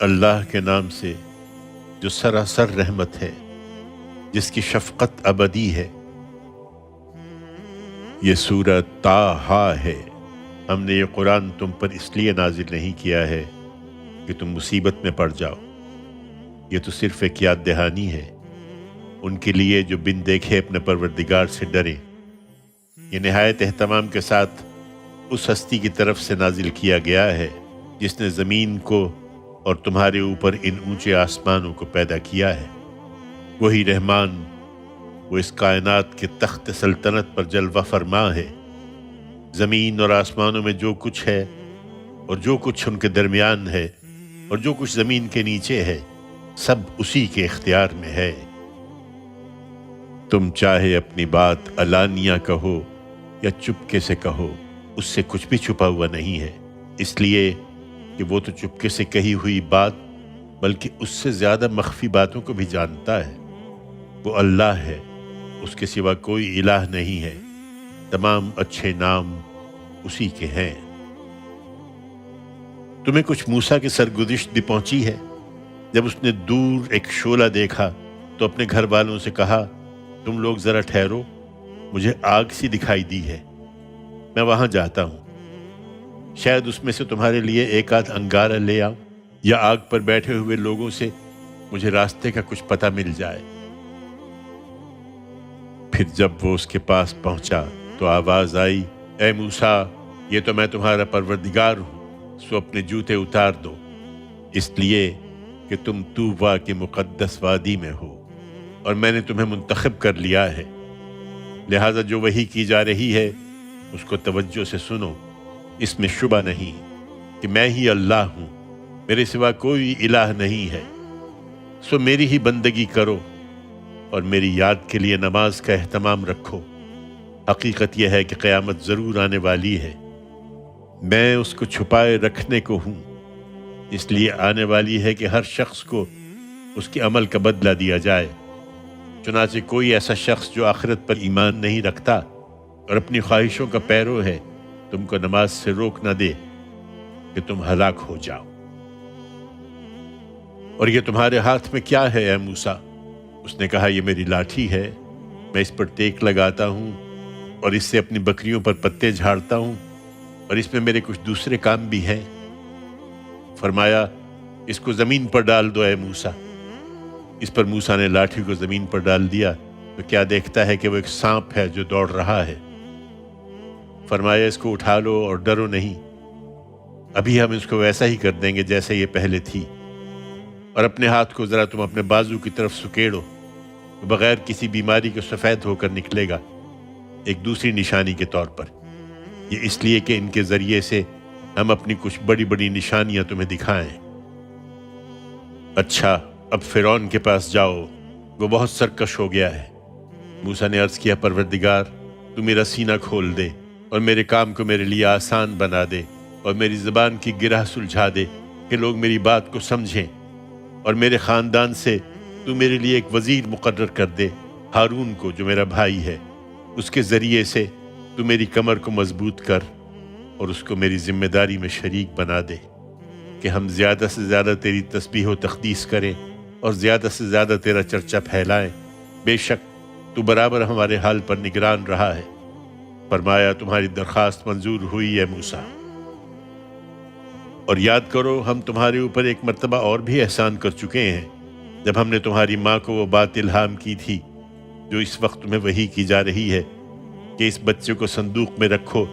اللہ کے نام سے جو سراسر رحمت ہے، جس کی شفقت ابدی ہے۔ یہ سورہ طٰہٰ ہے۔ ہم نے یہ قرآن تم پر اس لیے نازل نہیں کیا ہے کہ تم مصیبت میں پڑ جاؤ۔ یہ تو صرف ایک یاد دہانی ہے ان کے لیے جو بن دیکھے اپنے پروردگار سے ڈرے۔ یہ نہایت اہتمام کے ساتھ اس ہستی کی طرف سے نازل کیا گیا ہے جس نے زمین کو اور تمہارے اوپر ان اونچے آسمانوں کو پیدا کیا ہے۔ وہی رحمان، وہ اس کائنات کے تخت سلطنت پر جلوہ فرما ہے۔ زمین اور آسمانوں میں جو کچھ ہے اور جو کچھ ان کے درمیان ہے اور جو کچھ زمین کے نیچے ہے، سب اسی کے اختیار میں ہے۔ تم چاہے اپنی بات علانیہ کہو یا چپکے سے کہو، اس سے کچھ بھی چھپا ہوا نہیں ہے، اس لیے کہ وہ تو چپکے سے کہی ہوئی بات بلکہ اس سے زیادہ مخفی باتوں کو بھی جانتا ہے۔ وہ اللہ ہے، اس کے سوا کوئی الہ نہیں ہے، تمام اچھے نام اسی کے ہیں۔ تمہیں کچھ موسیٰ کی سرگزشت بھی پہنچی ہے؟ جب اس نے دور ایک شعلہ دیکھا تو اپنے گھر والوں سے کہا، تم لوگ ذرا ٹھہرو، مجھے آگ سی دکھائی دی ہے، میں وہاں جاتا ہوں، شاید اس میں سے تمہارے لیے ایک آدھ انگارہ لے آؤں، یا آگ پر بیٹھے ہوئے لوگوں سے مجھے راستے کا کچھ پتہ مل جائے۔ پھر جب وہ اس کے پاس پہنچا تو آواز آئی، اے موسیٰ، یہ تو میں تمہارا پروردگار ہوں، سو اپنے جوتے اتار دو، اس لیے کہ تم طوبیٰ کی مقدس وادی میں ہو اور میں نے تمہیں منتخب کر لیا ہے، لہٰذا جو وحی کی جا رہی ہے اس کو توجہ سے سنو۔ اس میں شبہ نہیں کہ میں ہی اللہ ہوں، میرے سوا کوئی الہ نہیں ہے، سو میری ہی بندگی کرو اور میری یاد کے لیے نماز کا اہتمام رکھو۔ حقیقت یہ ہے کہ قیامت ضرور آنے والی ہے، میں اس کو چھپائے رکھنے کو ہوں، اس لیے آنے والی ہے کہ ہر شخص کو اس کے عمل کا بدلہ دیا جائے۔ چنانچہ کوئی ایسا شخص جو آخرت پر ایمان نہیں رکھتا اور اپنی خواہشوں کا پیرو ہے تم کو نماز سے روک نہ دے کہ تم ہلاک ہو جاؤ۔ اور یہ تمہارے ہاتھ میں کیا ہے اے موسیٰ؟ اس نے کہا، یہ میری لاٹھی ہے، میں اس پر ٹیک لگاتا ہوں اور اس سے اپنی بکریوں پر پتے جھاڑتا ہوں، اور اس میں میرے کچھ دوسرے کام بھی ہیں۔ فرمایا، اس کو زمین پر ڈال دو اے موسیٰ۔ اس پر موسیٰ نے لاٹھی کو زمین پر ڈال دیا تو کیا دیکھتا ہے کہ وہ ایک سانپ ہے جو دوڑ رہا ہے۔ فرمایا، اس کو اٹھا لو اور ڈرو نہیں، ابھی ہم اس کو ویسا ہی کر دیں گے جیسے یہ پہلے تھی، اور اپنے ہاتھ کو ذرا تم اپنے بازو کی طرف سکیڑو، بغیر کسی بیماری کے سفید ہو کر نکلے گا، ایک دوسری نشانی کے طور پر۔ یہ اس لیے کہ ان کے ذریعے سے ہم اپنی کچھ بڑی بڑی نشانیاں تمہیں دکھائیں۔ اچھا، اب فرعون کے پاس جاؤ، وہ بہت سرکش ہو گیا ہے۔ موسیٰ نے عرض کیا، پروردگار، تو میرا سینہ کھول دے اور میرے کام کو میرے لیے آسان بنا دے، اور میری زبان کی گرہ سلجھا دے کہ لوگ میری بات کو سمجھیں، اور میرے خاندان سے تو میرے لیے ایک وزیر مقرر کر دے، ہارون کو جو میرا بھائی ہے، اس کے ذریعے سے تو میری کمر کو مضبوط کر اور اس کو میری ذمہ داری میں شریک بنا دے کہ ہم زیادہ سے زیادہ تیری تسبیح و تقدیس کریں اور زیادہ سے زیادہ تیرا چرچا پھیلائیں۔ بے شک تو برابر ہمارے حال پر نگران رہا ہے۔ فرمایا، تمہاری درخواست منظور ہوئی ہے موسیٰ، اور یاد کرو ہم تمہارے اوپر ایک مرتبہ اور بھی احسان کر چکے ہیں، جب ہم نے تمہاری ماں کو وہ بات الہام کی تھی جو اس وقت تمہیں وحی کی جا رہی ہے کہ اس بچے کو صندوق میں رکھو،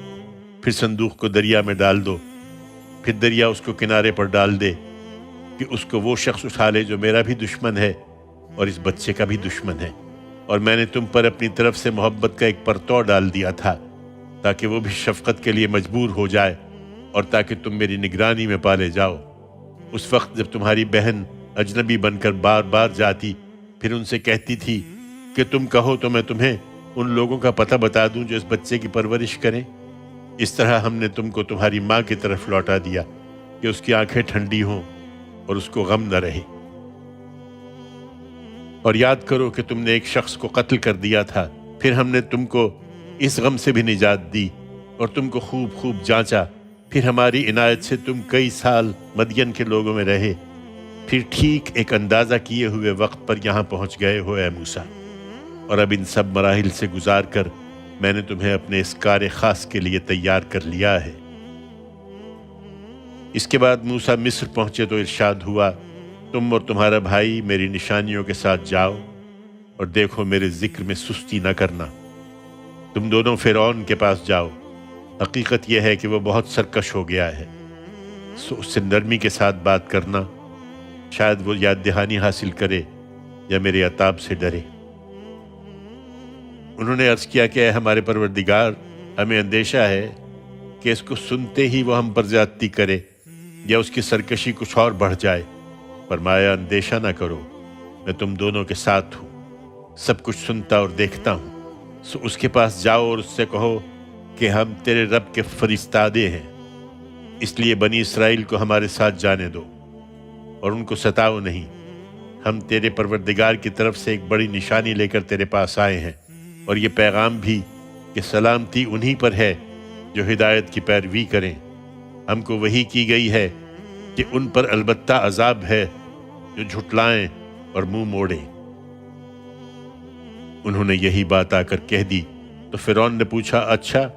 پھر صندوق کو دریا میں ڈال دو، پھر دریا اس کو کنارے پر ڈال دے کہ اس کو وہ شخص اٹھا لے جو میرا بھی دشمن ہے اور اس بچے کا بھی دشمن ہے۔ اور میں نے تم پر اپنی طرف سے محبت کا ایک پرتو ڈال دیا تھا تاکہ وہ بھی شفقت کے لیے مجبور ہو جائے اور تاکہ تم میری نگرانی میں پالے جاؤ۔ اس وقت جب تمہاری بہن اجنبی بن کر بار بار جاتی، پھر ان سے کہتی تھی کہ تم کہو تو میں تمہیں ان لوگوں کا پتہ بتا دوں جو اس بچے کی پرورش کریں، اس طرح ہم نے تم کو تمہاری ماں کی طرف لوٹا دیا کہ اس کی آنکھیں ٹھنڈی ہوں اور اس کو غم نہ رہے۔ اور یاد کرو کہ تم نے ایک شخص کو قتل کر دیا تھا، پھر ہم نے تم کو اس غم سے بھی نجات دی اور تم کو خوب خوب جانچا، پھر ہماری عنایت سے تم کئی سال مدین کے لوگوں میں رہے، پھر ٹھیک ایک اندازہ کیے ہوئے وقت پر یہاں پہنچ گئے ہو اے موسیٰ، اور اب ان سب مراحل سے گزار کر میں نے تمہیں اپنے اس کار خاص کے لیے تیار کر لیا ہے۔ اس کے بعد موسیٰ مصر پہنچے تو ارشاد ہوا، تم اور تمہارا بھائی میری نشانیوں کے ساتھ جاؤ، اور دیکھو میرے ذکر میں سستی نہ کرنا۔ تم دونوں فرعون کے پاس جاؤ، حقیقت یہ ہے کہ وہ بہت سرکش ہو گیا ہے، سو اس سے نرمی کے ساتھ بات کرنا، شاید وہ یاد دہانی حاصل کرے یا میرے عتاب سے ڈرے۔ انہوں نے عرض کیا کہ اے ہمارے پروردگار، ہمیں اندیشہ ہے کہ اس کو سنتے ہی وہ ہم پر زیادتی کرے یا اس کی سرکشی کچھ اور بڑھ جائے۔ فرمایا، اندیشہ نہ کرو، میں تم دونوں کے ساتھ ہوں، سب کچھ سنتا اور دیکھتا ہوں۔ سو اس کے پاس جاؤ اور اس سے کہو کہ ہم تیرے رب کے فرستادے ہیں، اس لیے بنی اسرائیل کو ہمارے ساتھ جانے دو اور ان کو ستاؤ نہیں۔ ہم تیرے پروردگار کی طرف سے ایک بڑی نشانی لے کر تیرے پاس آئے ہیں، اور یہ پیغام بھی کہ سلامتی انہی پر ہے جو ہدایت کی پیروی کریں۔ ہم کو وحی کی گئی ہے کہ ان پر البتہ عذاب ہے جو جھٹلائیں اور منہ موڑیں۔ انہوں نے یہی بات آ کر کہہ دی تو فرعون نے پوچھا، اچھا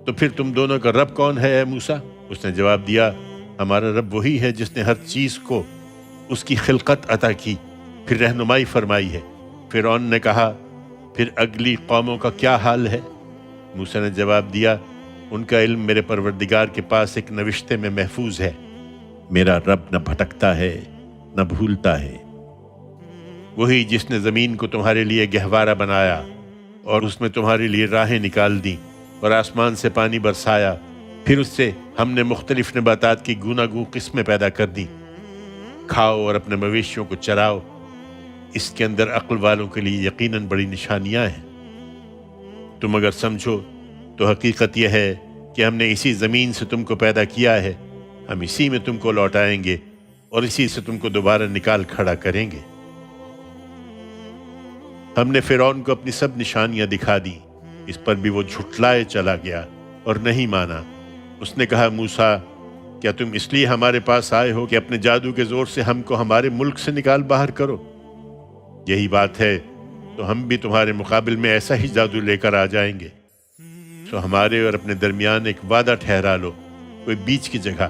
تو پھر تم دونوں کا رب کون ہے اے موسیٰ؟ اس نے جواب دیا، ہمارا رب وہی ہے جس نے ہر چیز کو اس کی خلقت عطا کی، پھر رہنمائی فرمائی ہے۔ فرعون نے کہا، پھر اگلی قوموں کا کیا حال ہے؟ موسیٰ نے جواب دیا، ان کا علم میرے پروردگار کے پاس ایک نوشتے میں محفوظ ہے، میرا رب نہ بھٹکتا ہے نہ بھولتا ہے۔ وہی جس نے زمین کو تمہارے لیے گہوارہ بنایا اور اس میں تمہارے لیے راہیں نکال دیں اور آسمان سے پانی برسایا، پھر اس سے ہم نے مختلف نباتات کی گوناگوں قسمیں پیدا کر دیں، کھاؤ اور اپنے مویشیوں کو چراؤ، اس کے اندر عقل والوں کے لیے یقیناً بڑی نشانیاں ہیں۔ تم اگر سمجھو تو حقیقت یہ ہے کہ ہم نے اسی زمین سے تم کو پیدا کیا ہے، ہم اسی میں تم کو لوٹائیں گے اور اسی سے تم کو دوبارہ نکال کھڑا کریں گے۔ ہم نے فرعون کو اپنی سب نشانیاں دکھا دیں، اس پر بھی وہ جھٹلائے چلا گیا اور نہیں مانا۔ اس نے کہا، موسیٰ، کیا تم اس لیے ہمارے پاس آئے ہو کہ اپنے جادو کے زور سے ہم کو ہمارے ملک سے نکال باہر کرو؟ یہی بات ہے تو ہم بھی تمہارے مقابل میں ایسا ہی جادو لے کر آ جائیں گے۔ سو ہمارے اور اپنے درمیان ایک وعدہ ٹھہرا لو، کوئی بیچ کی جگہ،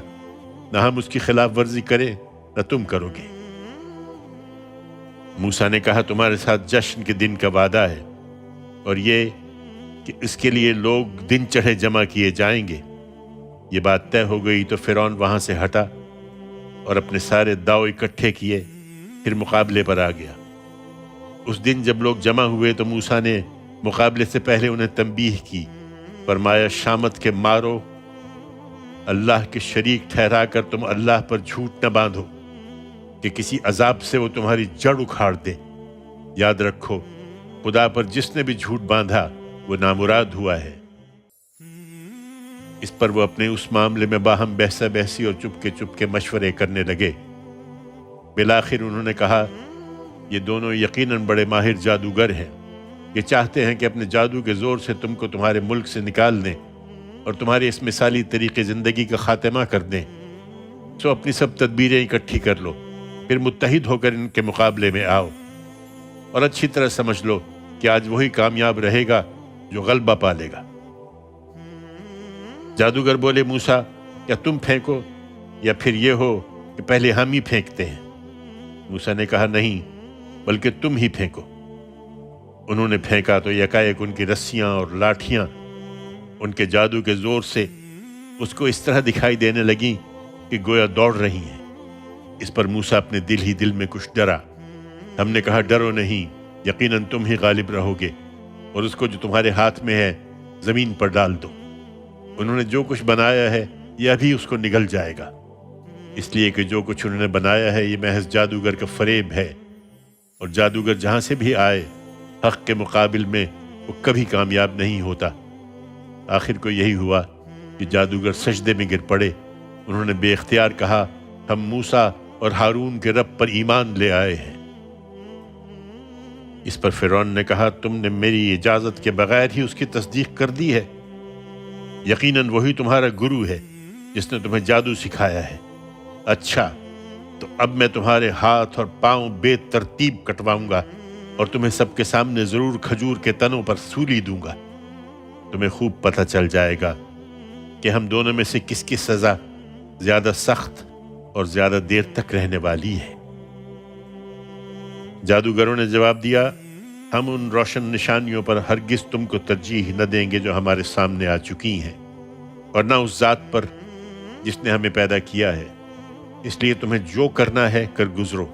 نہ ہم اس کی خلاف ورزی کریں نہ تم کرو گے۔ موسیٰ نے کہا، تمہارے ساتھ جشن کے دن کا وعدہ ہے، اور یہ کہ اس کے لیے لوگ دن چڑھے جمع کیے جائیں گے۔ یہ بات طے ہو گئی تو فرعون وہاں سے ہٹا اور اپنے سارے داؤ اکٹھے کیے، پھر مقابلے پر آ گیا۔ اس دن جب لوگ جمع ہوئے تو موسیٰ نے مقابلے سے پہلے انہیں تنبیہ کی، فرمایا، شامت کے مارو، اللہ کے شریک ٹھہرا کر تم اللہ پر جھوٹ نہ باندھو کہ کسی عذاب سے وہ تمہاری جڑ اکھاڑ دے۔ یاد رکھو، خدا پر جس نے بھی جھوٹ باندھا وہ نامراد ہوا ہے۔ اس پر وہ اپنے اس معاملے میں باہم بحثہ بحثی اور چپ کے مشورے کرنے لگے۔ بالآخر انہوں نے کہا، یہ دونوں یقیناً بڑے ماہر جادوگر ہیں، یہ چاہتے ہیں کہ اپنے جادو کے زور سے تم کو تمہارے ملک سے نکال دیں اور تمہارے اس مثالی طریقے زندگی کا خاتمہ کر دیں۔ سو اپنی سب تدبیریں اکٹھی کر لو، پھر متحد ہو کر ان کے مقابلے میں آؤ، اور اچھی طرح سمجھ لو کہ آج وہی کامیاب رہے گا جو غلبہ پالے گا۔ جادوگر بولے، موسیٰ، کیا تم پھینکو یا پھر یہ ہو کہ پہلے ہم ہی پھینکتے ہیں؟ موسیٰ نے کہا، نہیں، بلکہ تم ہی پھینکو۔ انہوں نے پھینکا تو یکایک ان کی رسیاں اور لاٹھیاں ان کے جادو کے زور سے اس کو اس طرح دکھائی دینے لگیں کہ گویا دوڑ رہی ہیں۔ اس پر موسیٰ اپنے دل ہی دل میں کچھ ڈرا۔ ہم نے کہا، ڈرو نہیں، یقیناً تم ہی غالب رہو گے، اور اس کو جو تمہارے ہاتھ میں ہے زمین پر ڈال دو۔ انہوں نے جو کچھ بنایا ہے یہ ابھی اس کو نگل جائے گا، اس لیے کہ جو کچھ انہوں نے بنایا ہے یہ محض جادوگر کا فریب ہے، اور جادوگر جہاں سے بھی آئے حق کے مقابل میں وہ کبھی کامیاب نہیں ہوتا۔ آخر کو یہی ہوا کہ جادوگر سجدے میں گر پڑے۔ انہوں نے بے اختیار کہا، ہم موسیٰ اور ہارون کے رب پر ایمان لے آئے ہیں۔ اس پر فرعون نے کہا، تم نے میری اجازت کے بغیر ہی اس کی تصدیق کر دی ہے؟ یقیناً وہی تمہارا گرو ہے جس نے تمہیں جادو سکھایا ہے۔ اچھا، تو اب میں تمہارے ہاتھ اور پاؤں بے ترتیب کٹواؤں گا اور تمہیں سب کے سامنے ضرور کھجور کے تنوں پر سولی دوں گا۔ تمہیں خوب پتہ چل جائے گا کہ ہم دونوں میں سے کس کی سزا زیادہ سخت اور زیادہ دیر تک رہنے والی ہے۔ جادوگروں نے جواب دیا، ہم ان روشن نشانیوں پر ہرگز تم کو ترجیح نہ دیں گے جو ہمارے سامنے آ چکی ہیں، اور نہ اس ذات پر جس نے ہمیں پیدا کیا ہے۔ اس لیے تمہیں جو کرنا ہے کر گزرو۔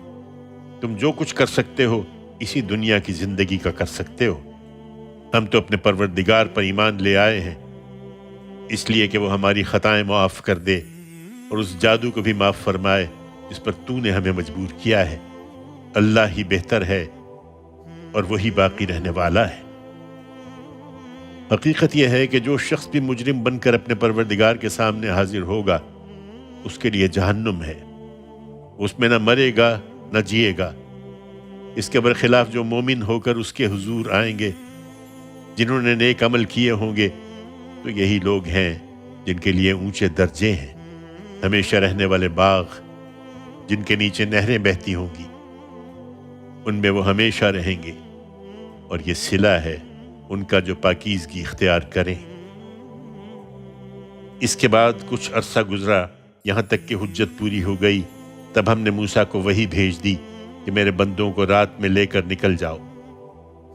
تم جو کچھ کر سکتے ہو اسی دنیا کی زندگی کا کر سکتے ہو۔ ہم تو اپنے پروردگار پر ایمان لے آئے ہیں، اس لیے کہ وہ ہماری خطائیں معاف کر دے اور اس جادو کو بھی معاف فرمائے جس پر تو نے ہمیں مجبور کیا ہے۔ اللہ ہی بہتر ہے اور وہی باقی رہنے والا ہے۔ حقیقت یہ ہے کہ جو شخص بھی مجرم بن کر اپنے پروردگار کے سامنے حاضر ہوگا اس کے لیے جہنم ہے، اس میں نہ مرے گا نہ جیے گا۔ اس کے برخلاف جو مومن ہو کر اس کے حضور آئیں گے، جنہوں نے نیک عمل کیے ہوں گے، تو یہی لوگ ہیں جن کے لیے اونچے درجے ہیں، ہمیشہ رہنے والے باغ جن کے نیچے نہریں بہتی ہوں گی، ان میں وہ ہمیشہ رہیں گے، اور یہ صلہ ہے ان کا جو پاکیزگی اختیار کریں۔ اس کے بعد کچھ عرصہ گزرا، یہاں تک کہ حجت پوری ہو گئی۔ تب ہم نے موسیٰ کو وحی بھیج دی کہ میرے بندوں کو رات میں لے کر نکل جاؤ،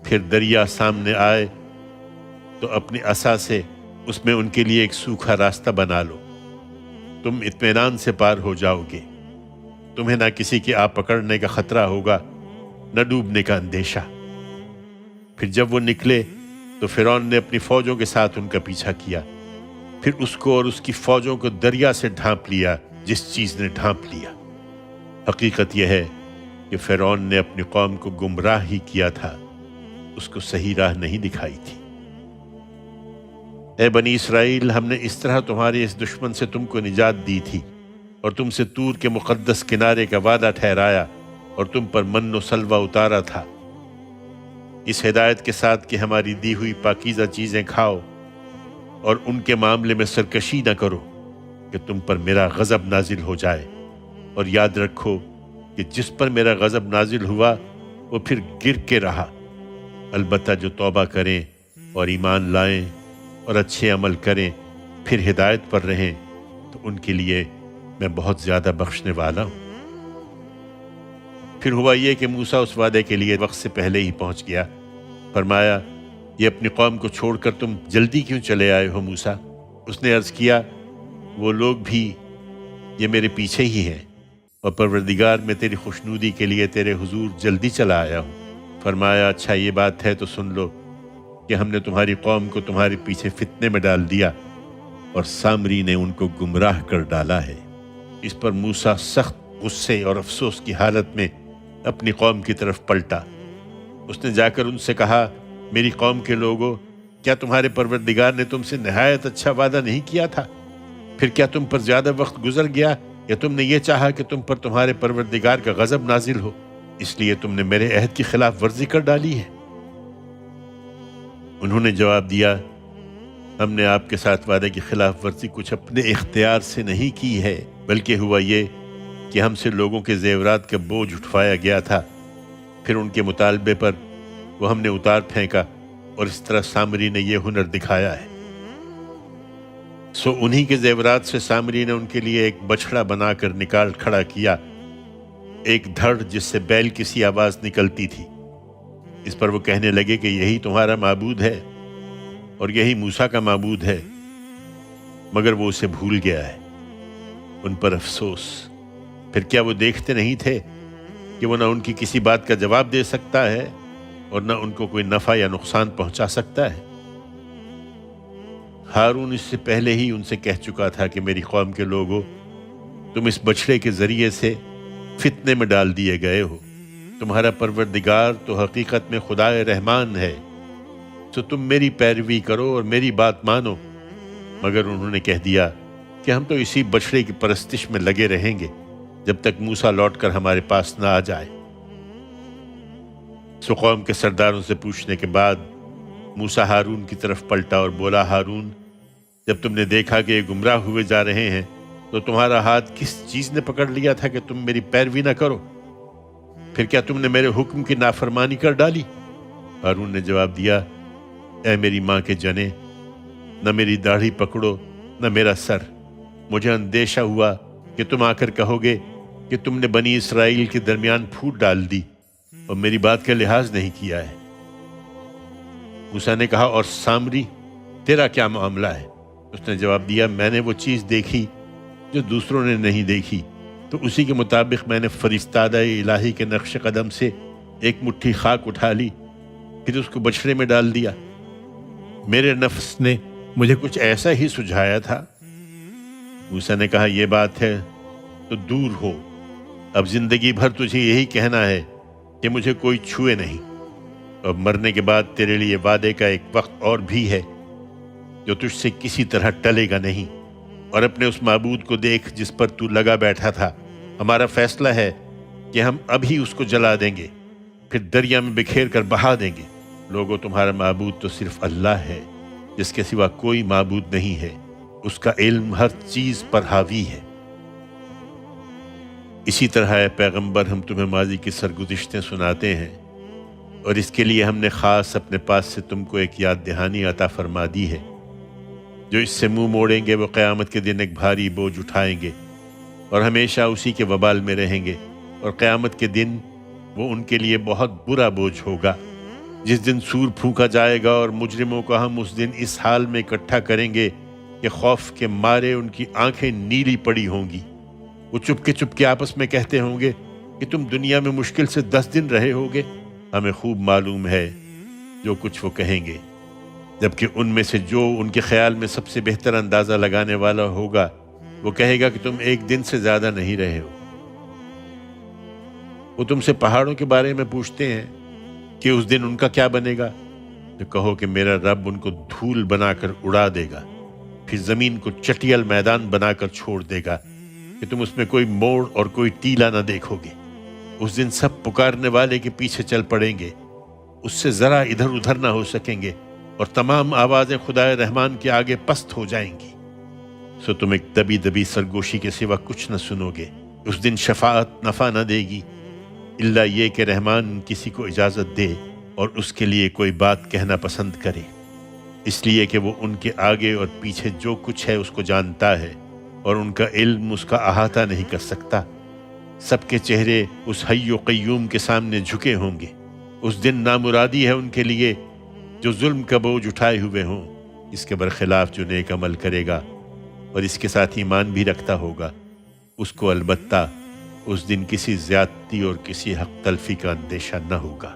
پھر دریا سامنے آئے تو اپنی عصا سے اس میں ان کے لیے ایک سوکھا راستہ بنا لو، تم اطمینان سے پار ہو جاؤ گے، تمہیں نہ کسی کے آ پکڑنے کا خطرہ ہوگا نہ ڈوبنے کا اندیشہ۔ پھر جب وہ نکلے تو فرعون نے اپنی فوجوں کے ساتھ ان کا پیچھا کیا، پھر اس کو اور اس کی فوجوں کو دریا سے ڈھانپ لیا جس چیز نے ڈھانپ لیا۔ حقیقت یہ ہے کہ فرعون نے اپنی قوم کو گمراہ ہی کیا تھا، اس کو صحیح راہ نہیں دکھائی تھی۔ اے بنی اسرائیل، ہم نے اس طرح تمہارے اس دشمن سے تم کو نجات دی تھی اور تم سے طور کے مقدس کنارے کا وعدہ ٹھہرایا اور تم پر من و سلوہ اتارا تھا، اس ہدایت کے ساتھ کہ ہماری دی ہوئی پاکیزہ چیزیں کھاؤ اور ان کے معاملے میں سرکشی نہ کرو کہ تم پر میرا غضب نازل ہو جائے۔ اور یاد رکھو کہ جس پر میرا غضب نازل ہوا وہ پھر گر کے رہا، البتہ جو توبہ کریں اور ایمان لائیں اور اچھے عمل کریں پھر ہدایت پر رہیں تو ان کے لیے میں بہت زیادہ بخشنے والا ہوں۔ پھر ہوا یہ کہ موسیٰ اس وعدے کے لیے وقت سے پہلے ہی پہنچ گیا۔ فرمایا، یہ اپنی قوم کو چھوڑ کر تم جلدی کیوں چلے آئے ہو موسیٰ؟ اس نے عرض کیا، وہ لوگ بھی یہ میرے پیچھے ہی ہیں، اور پروردگار میں تیری خوشنودی کے لیے تیرے حضور جلدی چلا آیا ہوں۔ فرمایا، اچھا یہ بات ہے تو سن لو کہ ہم نے تمہاری قوم کو تمہارے پیچھے فتنے میں ڈال دیا اور سامری نے ان کو گمراہ کر ڈالا ہے۔ اس پر موسیٰ سخت غصے اور افسوس کی حالت میں اپنی قوم کی طرف پلٹا۔ اس نے جا کر ان سے کہا، میری قوم کے لوگوں، کیا تمہارے پروردگار نے تم سے نہایت اچھا وعدہ نہیں کیا تھا؟ پھر کیا تم پر زیادہ وقت گزر گیا یا تم نے یہ چاہا کہ تم پر تمہارے پروردگار کا غضب نازل ہو، اس لیے تم نے میرے عہد کی خلاف ورزی کر ڈالی ہے؟ انہوں نے جواب دیا، ہم نے آپ کے ساتھ وعدے کی خلاف ورزی کچھ اپنے اختیار سے نہیں کی ہے، بلکہ ہوا یہ کہ ہم سے لوگوں کے زیورات کا بوجھ اٹھوایا گیا تھا، پھر ان کے مطالبے پر وہ ہم نے اتار پھینکا، اور اس طرح سامری نے یہ ہنر دکھایا ہے۔ سو انہی کے زیورات سے سامری نے ان کے لیے ایک بچھڑا بنا کر نکال کھڑا کیا، ایک دھڑ جس سے بیل کی سی آواز نکلتی تھی۔ اس پر وہ کہنے لگے کہ یہی تمہارا معبود ہے اور یہی موسیٰ کا معبود ہے، مگر وہ اسے بھول گیا ہے۔ ان پر افسوس، پھر کیا وہ دیکھتے نہیں تھے کہ وہ نہ ان کی کسی بات کا جواب دے سکتا ہے اور نہ ان کو کوئی نفع یا نقصان پہنچا سکتا ہے؟ ہارون اس سے پہلے ہی ان سے کہہ چکا تھا کہ میری قوم کے لوگوں، تم اس بچھڑے کے ذریعے سے فتنے میں ڈال دیے گئے ہو۔ تمہارا پروردگار تو حقیقت میں خدائے رحمان ہے، تو تم میری پیروی کرو اور میری بات مانو۔ مگر انہوں نے کہہ دیا کہ ہم تو اسی بچھڑے کی پرستش میں لگے رہیں گے جب تک موسیٰ لوٹ کر ہمارے پاس نہ آ جائے۔ سو قوم کے سرداروں سے پوچھنے کے بعد موسیٰ ہارون کی طرف پلٹا اور بولا، ہارون، جب تم نے دیکھا کہ یہ گمراہ ہوئے جا رہے ہیں تو تمہارا ہاتھ کس چیز نے پکڑ لیا تھا کہ تم میری پیروی نہ کرو؟ پھر کیا تم نے میرے حکم کی نافرمانی کر ڈالی؟ ہارون نے جواب دیا، اے میری ماں کے جنے، نہ میری داڑھی پکڑو نہ میرا سر۔ مجھے اندیشہ ہوا کہ تم آ کر کہو گے کہ تم نے بنی اسرائیل کے درمیان پھوٹ ڈال دی اور میری بات کا لحاظ نہیں کیا ہے۔ موسیٰ نے کہا، اور سامری تیرا کیا معاملہ ہے؟ اس نے جواب دیا، میں نے وہ چیز دیکھی جو دوسروں نے نہیں دیکھی، تو اسی کے مطابق میں نے فرستادہ الہی کے نقش قدم سے ایک مٹھی خاک اٹھا لی، پھر اس کو بچھڑے میں ڈال دیا۔ میرے نفس نے مجھے کچھ ایسا ہی سجھایا تھا۔ موسیٰ نے کہا، یہ بات ہے تو دور ہو، اب زندگی بھر تجھے یہی کہنا ہے کہ مجھے کوئی چھوئے نہیں، اور مرنے کے بعد تیرے لیے وعدے کا ایک وقت اور بھی ہے جو تجھ سے کسی طرح ٹلے گا نہیں۔ اور اپنے اس معبود کو دیکھ جس پر تو لگا بیٹھا تھا، ہمارا فیصلہ ہے کہ ہم ابھی اس کو جلا دیں گے، پھر دریا میں بکھیر کر بہا دیں گے۔ لوگوں، تمہارا معبود تو صرف اللہ ہے، جس کے سوا کوئی معبود نہیں ہے، اس کا علم ہر چیز پر حاوی ہے۔ اسی طرح اے پیغمبر، ہم تمہیں ماضی کی سرگزشتیں سناتے ہیں، اور اس کے لیے ہم نے خاص اپنے پاس سے تم کو ایک یاد دہانی عطا فرما دی ہے۔ جو اس سے منہ موڑیں گے وہ قیامت کے دن ایک بھاری بوجھ اٹھائیں گے اور ہمیشہ اسی کے وبال میں رہیں گے، اور قیامت کے دن وہ ان کے لیے بہت برا بوجھ ہوگا۔ جس دن سور پھونکا جائے گا اور مجرموں کو ہم اس دن اس حال میں اکٹھا کریں گے کہ خوف کے مارے ان کی آنکھیں نیلی پڑی ہوں گی۔ وہ چپ کے آپس میں کہتے ہوں گے کہ تم دنیا میں مشکل سے 10 دن رہے ہوگے۔ ہمیں خوب معلوم ہے جو کچھ وہ کہیں گے، جبکہ ان میں سے جو ان کے خیال میں سب سے بہتر اندازہ لگانے والا ہوگا وہ کہے گا کہ تم ایک دن سے زیادہ نہیں رہے ہو۔ وہ تم سے پہاڑوں کے بارے میں پوچھتے ہیں کہ اس دن ان کا کیا بنے گا، تو کہو کہ میرا رب ان کو دھول بنا کر اڑا دے گا، پھر زمین کو چٹیل میدان بنا کر چھوڑ دے گا کہ تم اس میں کوئی موڑ اور کوئی ٹیلا نہ دیکھو گے۔ اس دن سب پکارنے والے کے پیچھے چل پڑیں گے، اس سے ذرا ادھر ادھر نہ ہو سکیں گے، اور تمام آوازیں خدائے رحمان کے آگے پست ہو جائیں گی۔ سو تم ایک دبی دبی سرگوشی کے سوا کچھ نہ سنو گے۔ اس دن شفاعت نفع نہ دے گی، الا یہ کہ رحمان کسی کو اجازت دے اور اس کے لیے کوئی بات کہنا پسند کرے، اس لیے کہ وہ ان کے آگے اور پیچھے جو کچھ ہے اس کو جانتا ہے، اور ان کا علم اس کا احاطہ نہیں کر سکتا۔ سب کے چہرے اس حی و قیوم کے سامنے جھکے ہوں گے۔ اس دن نامرادی ہے ان کے لیے جو ظلم کا بوجھ اٹھائے ہوئے ہوں، اس کے برخلاف جو نیک عمل کرے گا اور اس کے ساتھ ایمان بھی رکھتا ہوگا، اس کو البتہ اس دن کسی زیادتی اور کسی حق تلفی کا اندیشہ نہ ہوگا۔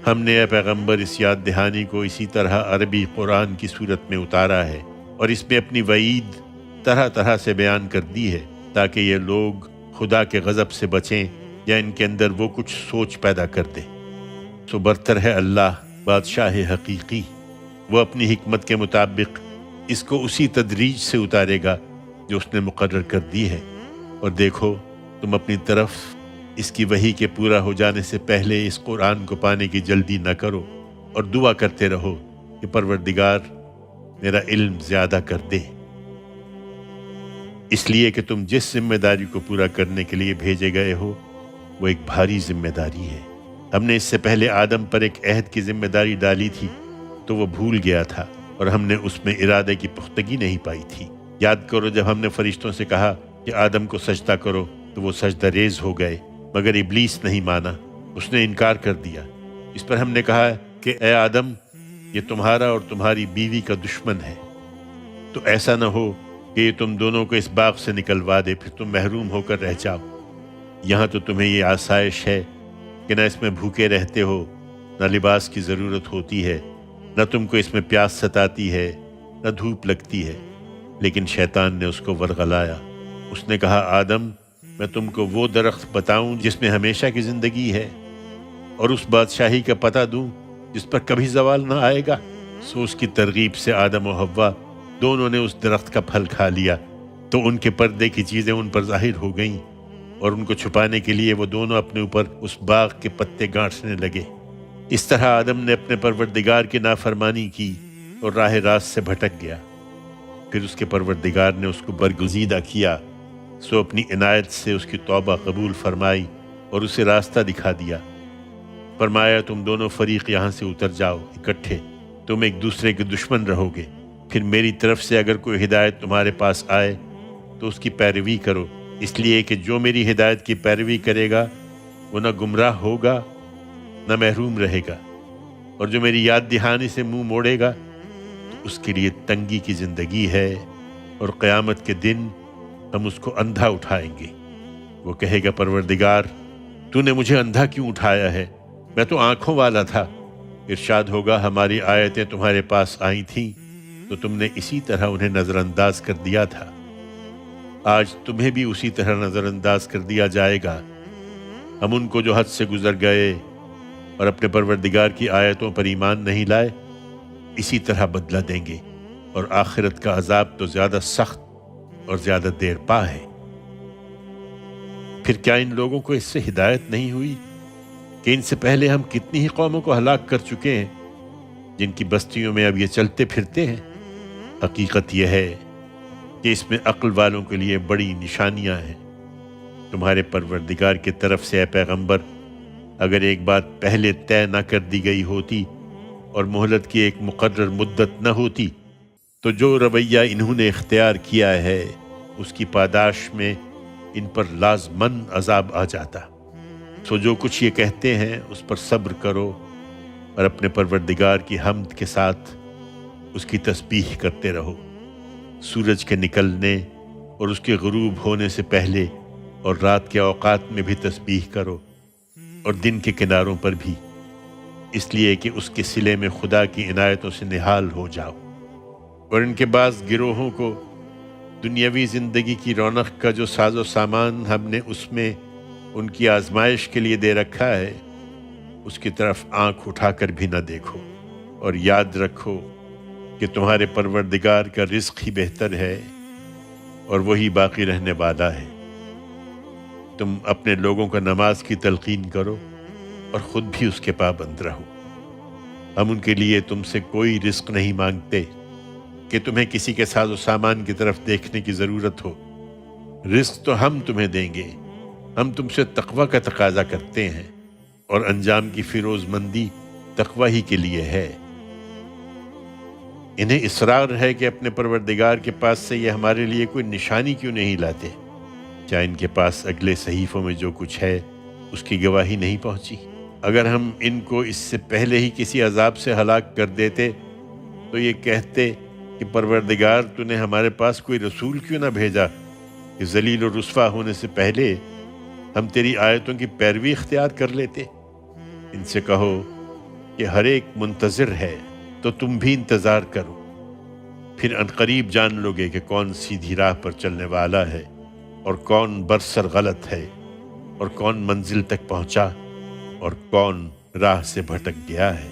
ہم نے اے پیغمبر اس یاد دہانی کو اسی طرح عربی قرآن کی صورت میں اتارا ہے، اور اس میں اپنی وعید طرح طرح سے بیان کر دی ہے تاکہ یہ لوگ خدا کے غضب سے بچیں یا ان کے اندر وہ کچھ سوچ پیدا کر دے۔ سو برتر ہے اللہ بادشاہ حقیقی، وہ اپنی حکمت کے مطابق اس کو اسی تدریج سے اتارے گا جو اس نے مقرر کر دی ہے۔ اور دیکھو، تم اپنی طرف اس کی وحی کے پورا ہو جانے سے پہلے اس قرآن کو پانے کی جلدی نہ کرو، اور دعا کرتے رہو کہ پروردگار میرا علم زیادہ کر دے، اس لیے کہ تم جس ذمہ داری کو پورا کرنے کے لیے بھیجے گئے ہو وہ ایک بھاری ذمہ داری ہے۔ ہم نے اس سے پہلے آدم پر ایک عہد کی ذمہ داری ڈالی تھی تو وہ بھول گیا تھا، اور ہم نے اس میں ارادے کی پختگی نہیں پائی تھی۔ یاد کرو جب ہم نے فرشتوں سے کہا کہ آدم کو سجدہ کرو تو وہ سجدہ ریز ہو گئے، مگر ابلیس نہیں مانا، اس نے انکار کر دیا۔ اس پر ہم نے کہا کہ اے آدم، یہ تمہارا اور تمہاری بیوی کا دشمن ہے، تو ایسا نہ ہو کہ یہ تم دونوں کو اس باغ سے نکلوا دے، پھر تم محروم ہو کر رہ جاؤ۔ یہاں تو تمہیں یہ آسائش ہے کہ نہ اس میں بھوکے رہتے ہو، نہ لباس کی ضرورت ہوتی ہے، نہ تم کو اس میں پیاس ستاتی ہے، نہ دھوپ لگتی ہے۔ لیکن شیطان نے اس کو ورغلایا۔ اس نے کہا، آدم، میں تم کو وہ درخت بتاؤں جس میں ہمیشہ کی زندگی ہے، اور اس بادشاہی کا پتہ دوں جس پر کبھی زوال نہ آئے گا؟ سو اس کی ترغیب سے آدم و حوا دونوں نے اس درخت کا پھل کھا لیا، تو ان کے پردے کی چیزیں ان پر ظاہر ہو گئیں، اور ان کو چھپانے کے لیے وہ دونوں اپنے اوپر اس باغ کے پتے گانٹنے لگے۔ اس طرح آدم نے اپنے پروردگار کی نافرمانی کی اور راہ راست سے بھٹک گیا۔ پھر اس کے پروردگار نے اس کو برگزیدہ کیا، سو اپنی عنایت سے اس کی توبہ قبول فرمائی اور اسے راستہ دکھا دیا۔ فرمایا تم دونوں فریق یہاں سے اتر جاؤ اکٹھے، تم ایک دوسرے کے دشمن رہو گے، پھر میری طرف سے اگر کوئی ہدایت تمہارے پاس آئے تو اس کی پیروی کرو، اس لیے کہ جو میری ہدایت کی پیروی کرے گا وہ نہ گمراہ ہوگا نہ محروم رہے گا، اور جو میری یاد دہانی سے منہ موڑے گا تو اس کے لیے تنگی کی زندگی ہے، اور قیامت کے دن ہم اس کو اندھا اٹھائیں گے۔ وہ کہے گا پروردگار تو نے مجھے اندھا کیوں اٹھایا ہے، میں تو آنکھوں والا تھا۔ ارشاد ہوگا ہماری آیتیں تمہارے پاس آئی تھیں تو تم نے اسی طرح انہیں نظر انداز کر دیا تھا، آج تمہیں بھی اسی طرح نظر انداز کر دیا جائے گا۔ ہم ان کو جو حد سے گزر گئے اور اپنے پروردگار کی آیتوں پر ایمان نہیں لائے اسی طرح بدلہ دیں گے، اور آخرت کا عذاب تو زیادہ سخت اور زیادہ دیر پا ہے۔ پھر کیا ان لوگوں کو اس سے ہدایت نہیں ہوئی کہ ان سے پہلے ہم کتنی ہی قوموں کو ہلاک کر چکے ہیں جن کی بستیوں میں اب یہ چلتے پھرتے ہیں؟ حقیقت یہ ہے کہ اس میں عقل والوں کے لیے بڑی نشانیاں ہیں۔ تمہارے پروردگار کی طرف سے اے پیغمبر اگر ایک بات پہلے طے نہ کر دی گئی ہوتی اور مہلت کی ایک مقرر مدت نہ ہوتی تو جو رویہ انہوں نے اختیار کیا ہے اس کی پاداش میں ان پر لازماً عذاب آ جاتا۔ سو جو کچھ یہ کہتے ہیں اس پر صبر کرو اور اپنے پروردگار کی حمد کے ساتھ اس کی تسبیح کرتے رہو، سورج کے نکلنے اور اس کے غروب ہونے سے پہلے اور رات کے اوقات میں بھی تسبیح کرو، اور دن کے کناروں پر بھی، اس لیے کہ اس کے صلے میں خدا کی عنایتوں سے نہال ہو جاؤ۔ اور ان کے بعض گروہوں کو دنیاوی زندگی کی رونق کا جو ساز و سامان ہم نے اس میں ان کی آزمائش کے لیے دے رکھا ہے اس کی طرف آنکھ اٹھا کر بھی نہ دیکھو، اور یاد رکھو کہ تمہارے پروردگار کا رزق ہی بہتر ہے اور وہی باقی رہنے والا ہے۔ تم اپنے لوگوں کا نماز کی تلقین کرو اور خود بھی اس کے پابند رہو۔ ہم ان کے لیے تم سے کوئی رزق نہیں مانگتے کہ تمہیں کسی کے ساز و سامان کی طرف دیکھنے کی ضرورت ہو، رزق تو ہم تمہیں دیں گے۔ ہم تم سے تقوی کا تقاضا کرتے ہیں، اور انجام کی فیروز مندی تقوی ہی کے لیے ہے۔ انہیں اصرار ہے کہ اپنے پروردگار کے پاس سے یہ ہمارے لیے کوئی نشانی کیوں نہیں لاتے؟ کیا ان کے پاس اگلے صحیفوں میں جو کچھ ہے اس کی گواہی نہیں پہنچی؟ اگر ہم ان کو اس سے پہلے ہی کسی عذاب سے ہلاک کر دیتے تو یہ کہتے کہ پروردگار تو نے ہمارے پاس کوئی رسول کیوں نہ بھیجا کہ ذلیل و رسوا ہونے سے پہلے ہم تیری آیتوں کی پیروی اختیار کر لیتے۔ ان سے کہو کہ ہر ایک منتظر ہے تو تم بھی انتظار کرو، پھر عنقریب جان لو گے کہ کون سیدھی راہ پر چلنے والا ہے اور کون برسر غلط ہے، اور کون منزل تک پہنچا اور کون راہ سے بھٹک گیا ہے۔